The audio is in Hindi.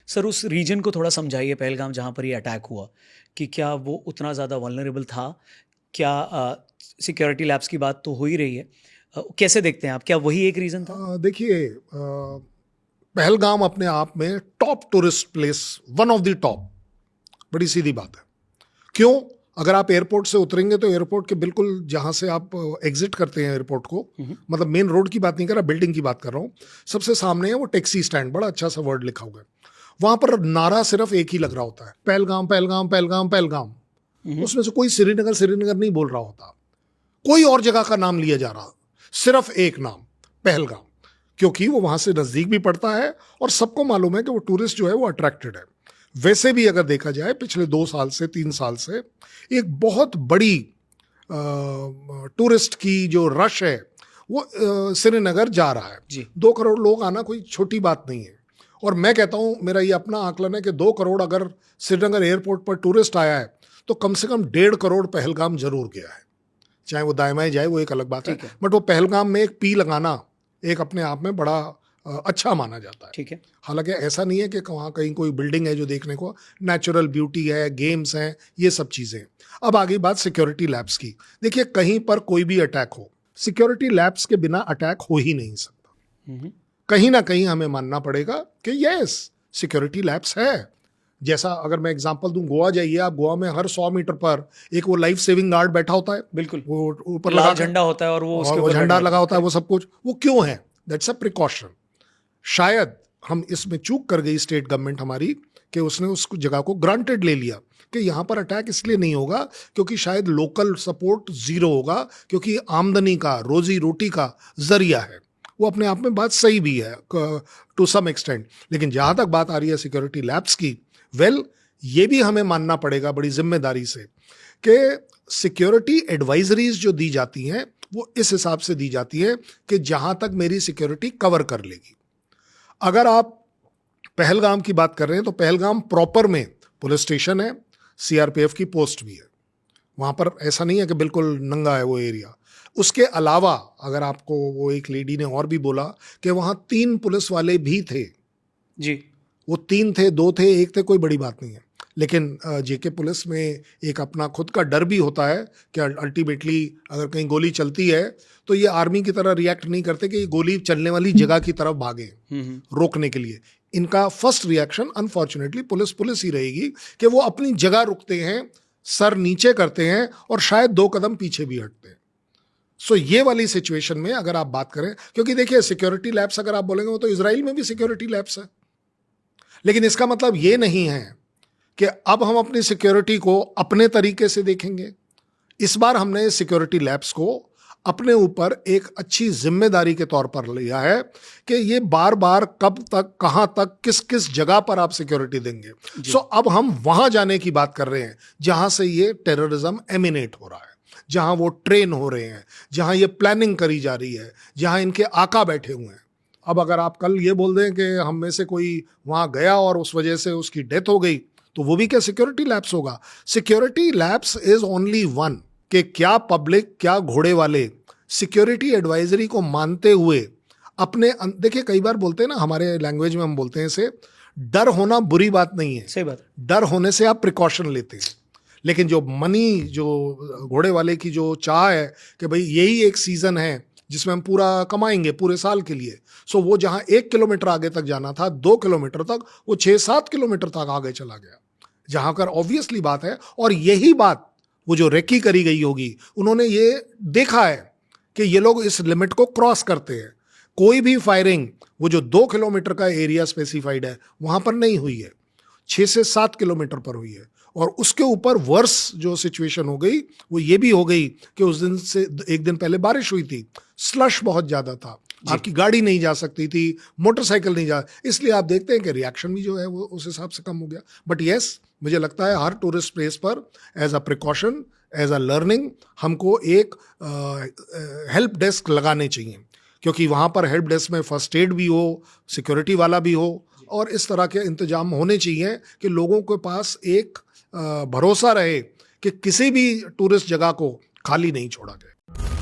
सर उस रीजन को थोड़ा समझाइए, पहलगाम जहाँ पर ये अटैक हुआ, कि क्या वो उतना ज़्यादा वल्नरेबल था? क्या सिक्योरिटी लैब्स की बात तो हो ही रही है, कैसे देखते हैं आप, क्या वही एक रीज़न था? देखिए, पहलगाम अपने आप में top tourist place, one of the top, बड़ी सीधी बात है। क्यों? अगर आप एयरपोर्ट से उतरेंगे तो एयरपोर्ट के बिल्कुल जहां से आप एग्जिट करते हैं एयरपोर्ट को, मतलब मेन रोड की बात नहीं कर रहा, बिल्डिंग की बात कर रहा हूँ, सबसे सामने है वो टैक्सी स्टैंड, बड़ा अच्छा सा वर्ड लिखा हुआ है। वहां पर नारा सिर्फ एक ही लग रहा होता है, पहलगाम पहलगाम पहलगाम पहलगाम। उसमें से कोई श्रीनगर श्रीनगर नहीं बोल रहा होता, कोई और जगह का नाम लिया जा रहा, सिर्फ एक नाम, पहलगाम, क्योंकि वो वहां से नजदीक भी पड़ता है और सबको मालूम है कि वो टूरिस्ट जो है वो अट्रैक्टेड है। वैसे भी अगर देखा जाए पिछले 2 साल से 3 साल से एक बहुत बड़ी टूरिस्ट की जो रश है वो श्रीनगर जा रहा है। जी। 2 करोड़ लोग आना कोई छोटी बात नहीं है। और मैं कहता हूं, मेरा ये अपना आकलन है कि 2 करोड़ अगर श्रीनगर एयरपोर्ट पर टूरिस्ट आया है तो कम से कम 1.5 करोड़ पहलगाम जरूर गया है। चाहे वो दाएं जाए वो एक अलग बात है, बट वो पहलगाम में एक पी लगाना एक अपने आप में बड़ा अच्छा माना जाता है। ठीक है। हालांकि ऐसा नहीं है कि वहाँ कहीं कोई बिल्डिंग है जो देखने को, नेचुरल ब्यूटी है, गेम्स हैं, ये सब चीज़ें। अब आ गई बात सिक्योरिटी लैब्स की। देखिए, कहीं पर कोई भी अटैक हो, सिक्योरिटी लैब्स के बिना अटैक हो ही नहीं सकता। कहीं ना कहीं हमें मानना पड़ेगा कि यस, सिक्योरिटी लैब्स है। जैसा अगर मैं एग्जांपल दूं, गोवा जाइए आप, गोवा में हर 100 मीटर पर एक वो लाइफ सेविंग गार्ड बैठा होता है, बिल्कुल, वो ऊपर लाल झंडा होता है और वो उसके ऊपर झंडा लगा होता है, वो सब कुछ। वो क्यों है? That's a precaution. शायद हम इसमें चूक कर गई स्टेट गवर्नमेंट हमारी, कि उसने उस जगह को ग्रांटेड ले लिया कि यहाँ पर अटैक इसलिए नहीं होगा क्योंकि शायद लोकल सपोर्ट जीरो होगा, क्योंकि आमदनी का, रोजी रोटी का जरिया है। वो अपने आप में बात सही भी है टू सम एक्सटेंट। लेकिन जहाँ तक बात आ रही है सिक्योरिटी लैब्स की, ये भी हमें मानना पड़ेगा बड़ी जिम्मेदारी से कि सिक्योरिटी एडवाइजरीज जो दी जाती हैं वो इस हिसाब से दी जाती है कि जहां तक मेरी सिक्योरिटी कवर कर लेगी। अगर आप पहलगाम की बात कर रहे हैं तो पहलगाम प्रॉपर में पुलिस स्टेशन है, सीआरपीएफ की पोस्ट भी है। वहां पर ऐसा नहीं है कि बिल्कुल नंगा है वो एरिया। उसके अलावा अगर आपको, वो एक लेडी ने और भी बोला कि वहां 3 पुलिस वाले भी थे। जी। वो 3 थे, 2 थे, 1 थे, कोई बड़ी बात नहीं है। लेकिन जेके पुलिस में एक अपना खुद का डर भी होता है कि अल्टीमेटली अगर कहीं गोली चलती है तो ये आर्मी की तरह रिएक्ट नहीं करते कि ये गोली चलने वाली जगह की तरफ भागे रोकने के लिए। इनका फर्स्ट रिएक्शन अनफॉर्चुनेटली पुलिस ही रहेगी कि वो अपनी जगह रुकते हैं, सर नीचे करते हैं और शायद 2 कदम पीछे भी हटते हैं। सो ये वाली सिचुएशन में अगर आप बात करें, क्योंकि देखिए सिक्योरिटी लैब्स अगर आप बोलेंगे वो तो इजराइल में भी सिक्योरिटी लैब्स है, लेकिन इसका मतलब ये नहीं है कि अब हम अपनी सिक्योरिटी को अपने तरीके से देखेंगे। इस बार हमने सिक्योरिटी लैब्स को अपने ऊपर एक अच्छी जिम्मेदारी के तौर पर लिया है कि ये बार बार कब तक, कहां तक, किस किस जगह पर आप सिक्योरिटी देंगे। सो अब हम वहां जाने की बात कर रहे हैं जहां से ये टेररिज्म एमिनेट हो रहा है, जहां वो ट्रेन हो रहे हैं, जहां ये प्लानिंग करी जा रही है, जहां इनके आका बैठे हुए हैं। अब अगर आप कल ये बोल दें कि हम में से कोई वहां गया और उस वजह से उसकी डेथ हो गई, तो वो भी क्या सिक्योरिटी लैब्स होगा? Security labs is only one, कि क्या पब्लिक, क्या घोड़े वाले सिक्योरिटी एडवाइजरी को मानते हुए अपने, देखिए कई बार बोलते हैं ना, हमारे लैंग्वेज में हम बोलते हैं इसे, डर होना बुरी बात नहीं है। सही बात। डर होने से आप प्रिकॉशन लेते हैं। लेकिन जो मनी, जो घोड़े वाले की जो चाह है कि भाई यही एक सीजन है जिसमें हम पूरा कमाएंगे पूरे साल के लिए, सो वो जहां 1 किलोमीटर आगे तक जाना था, 2 किलोमीटर तक, वो 6-7 किलोमीटर तक आगे चला गया। जहां कर ऑब्वियसली बात है, और यही बात वो जो रेकी करी गई होगी, उन्होंने ये देखा है कि ये लोग इस लिमिट को क्रॉस करते हैं। कोई भी फायरिंग वो जो 2 किलोमीटर का एरिया स्पेसिफाइड है वहां पर नहीं हुई है, 6 से 7 किलोमीटर पर हुई है। और उसके ऊपर वर्स जो सिचुएशन हो गई वो ये भी हो गई कि उस दिन से 1 दिन पहले बारिश हुई थी, स्लश बहुत ज्यादा था, आपकी गाड़ी नहीं जा सकती थी, मोटरसाइकिल नहीं जा, इसलिए आप देखते हैं कि रिएक्शन भी जो है वो उस हिसाब से कम हो गया। बट यस, मुझे लगता है हर टूरिस्ट प्लेस पर as a precaution, as a learning, हमको एक हेल्प डेस्क लगाने चाहिए, क्योंकि वहाँ पर हेल्प डेस्क में फर्स्ट एड भी हो, सिक्योरिटी वाला भी हो, और इस तरह के इंतजाम होने चाहिए कि लोगों के पास एक भरोसा रहे कि किसी भी टूरिस्ट जगह को खाली नहीं छोड़ा गया।